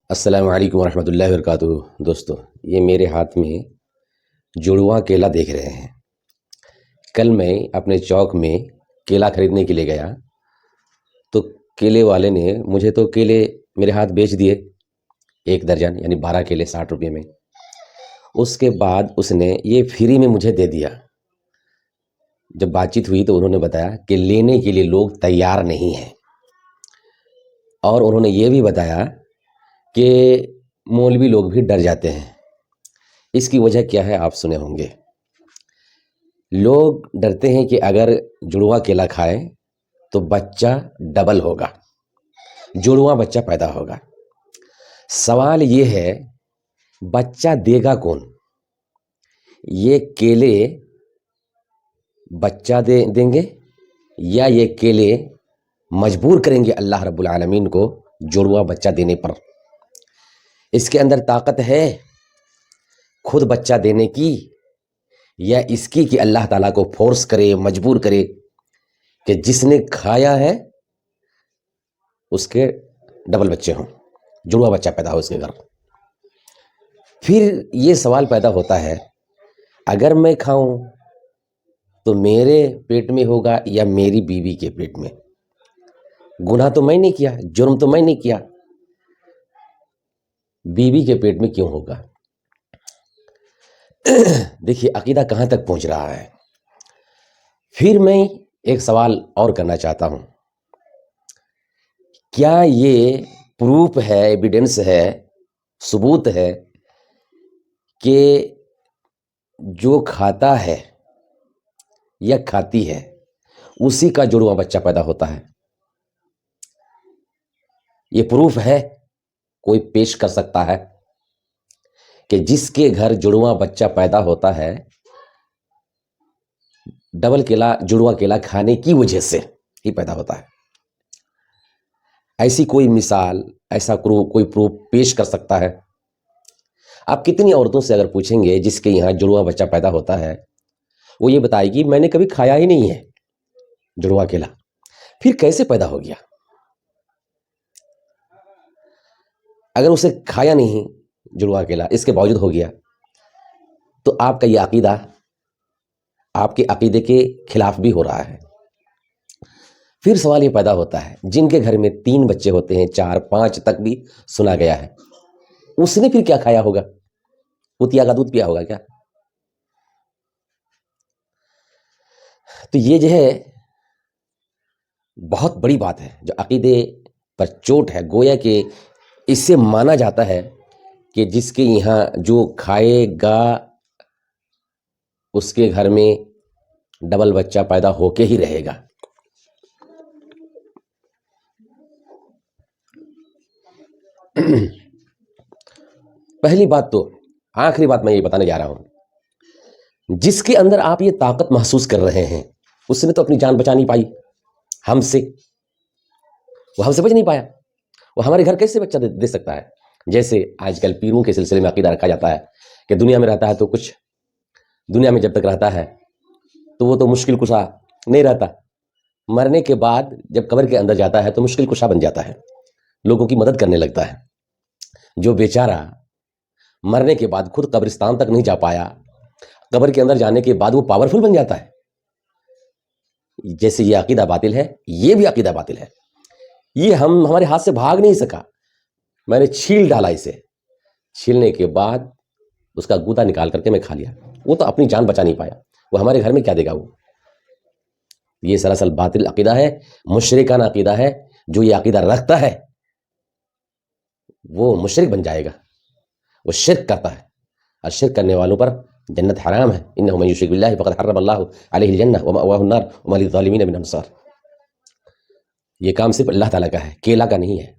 السلام علیکم ورحمۃ اللہ وبرکاتہ۔ دوستو، یہ میرے ہاتھ میں جڑواں کیلا دیکھ رہے ہیں۔ کل میں اپنے چوک میں کیلا خریدنے کے لیے گیا تو کیلے والے نے مجھے تو کیلے میرے ہاتھ بیچ دیے، 1 درجن یعنی 12 کیلے 60 روپے میں۔ اس کے بعد اس نے یہ فری میں مجھے دے دیا۔ جب بات چیت ہوئی تو انہوں نے بتایا کہ لینے کے لیے لوگ تیار نہیں ہیں، اور انہوں نے یہ بھی بتایا کہ مولوی لوگ بھی ڈر جاتے ہیں۔ اس کی وجہ کیا ہے آپ سنے ہوں گے۔ لوگ ڈرتے ہیں کہ اگر جڑواں کیلا کھائے تو بچہ ڈبل ہوگا، جڑواں بچہ پیدا ہوگا۔ سوال یہ ہے بچہ دے گا کون؟ یہ کیلے بچہ دیں گے یا یہ کیلے مجبور کریں گے اللہ رب العالمین کو جڑواں بچہ دینے پر؟ اس کے اندر طاقت ہے خود بچہ دینے کی، یا اس کی کہ اللہ تعالیٰ کو فورس کرے، مجبور کرے کہ جس نے کھایا ہے اس کے ڈبل بچے ہوں، جڑواں بچہ پیدا ہو اس کے گھر۔ پھر یہ سوال پیدا ہوتا ہے اگر میں کھاؤں تو میرے پیٹ میں ہوگا یا میری بیوی کے پیٹ میں؟ گناہ تو میں نہیں کیا، جرم تو میں نہیں کیا، بیوی کے پیٹ میں کیوں ہوگا؟ دیکھیے عقیدہ کہاں تک پہنچ رہا ہے۔ پھر میں ایک سوال اور کرنا چاہتا ہوں، کیا یہ پروف ہے، ایویڈنس ہے، ثبوت ہے کہ جو کھاتا ہے یا کھاتی ہے اسی کا جڑواں بچہ پیدا ہوتا ہے؟ یہ پروف ہے؟ کوئی پیش کر سکتا ہے کہ جس کے گھر جڑواں بچہ پیدا ہوتا ہے ڈبل کیلا، جڑواں کیلا کھانے کی وجہ سے ہی پیدا ہوتا ہے؟ ایسی کوئی مثال، ایسا کوئی پروف پیش کر سکتا ہے؟ آپ کتنی عورتوں سے اگر پوچھیں گے جس کے یہاں جڑواں بچہ پیدا ہوتا ہے، وہ یہ بتائے گی میں نے کبھی کھایا ہی نہیں ہے جڑواں کیلا، پھر کیسے پیدا ہو گیا؟ اگر اسے کھایا نہیں جڑواں کیلا، اس کے باوجود ہو گیا، تو آپ کا یہ عقیدہ آپ کے عقیدے کے خلاف بھی ہو رہا ہے۔ پھر سوال یہ پیدا ہوتا ہے جن کے گھر میں 3 بچے ہوتے ہیں، 4 5 تک بھی سنا گیا ہے، اس نے پھر کیا کھایا ہوگا؟ پوتیا کا دودھ پیا ہوگا کیا؟ تو یہ جو ہے بہت بڑی بات ہے جو عقیدے پر چوٹ ہے۔ گویا کہ اس سے مانا جاتا ہے کہ جس کے یہاں جو کھائے گا اس کے گھر میں ڈبل بچہ پیدا ہو کے ہی رہے گا۔ پہلی بات تو، آخری بات میں یہ بتانے جا رہا ہوں، جس کے اندر آپ یہ طاقت محسوس کر رہے ہیں اس نے تو اپنی جان بچا نہیں پائی ہم سے، وہ ہم سے بچ نہیں پایا، وہ ہمارے گھر کیسے بچہ دے سکتا ہے؟ جیسے آج کل پیروں کے سلسلے میں عقیدہ رکھا جاتا ہے کہ دنیا میں رہتا ہے تو کچھ، دنیا میں جب تک رہتا ہے تو وہ تو مشکل کشا نہیں رہتا، مرنے کے بعد جب قبر کے اندر جاتا ہے تو مشکل کشا بن جاتا ہے، لوگوں کی مدد کرنے لگتا ہے۔ جو بیچارہ مرنے کے بعد خود قبرستان تک نہیں جا پایا، قبر کے اندر جانے کے بعد وہ پاورفل بن جاتا ہے۔ جیسے یہ عقیدہ باطل ہے، یہ بھی عقیدہ باطل ہے۔ یہ ہمارے ہاتھ سے بھاگ نہیں سکا، میں نے چھیل ڈالا اسے، چھیلنے کے بعد اس کا گودا نکال کر کے میں کھا لیا۔ وہ تو اپنی جان بچا نہیں پایا، وہ ہمارے گھر میں کیا دے گا؟ وہ یہ سراسر باطل عقیدہ ہے، مشرکانہ عقیدہ ہے۔ جو یہ عقیدہ رکھتا ہے وہ مشرک بن جائے گا، وہ شرک کرتا ہے، اور شرک کرنے والوں پر جنت حرام ہے۔ انہ من یشرک باللہ فقد حرم اللہ علیہ الجنہ ومأواہ النار وما للظالمین من انصار۔ یہ کام صرف اللہ تعالیٰ کا ہے، کیلا کا نہیں ہے۔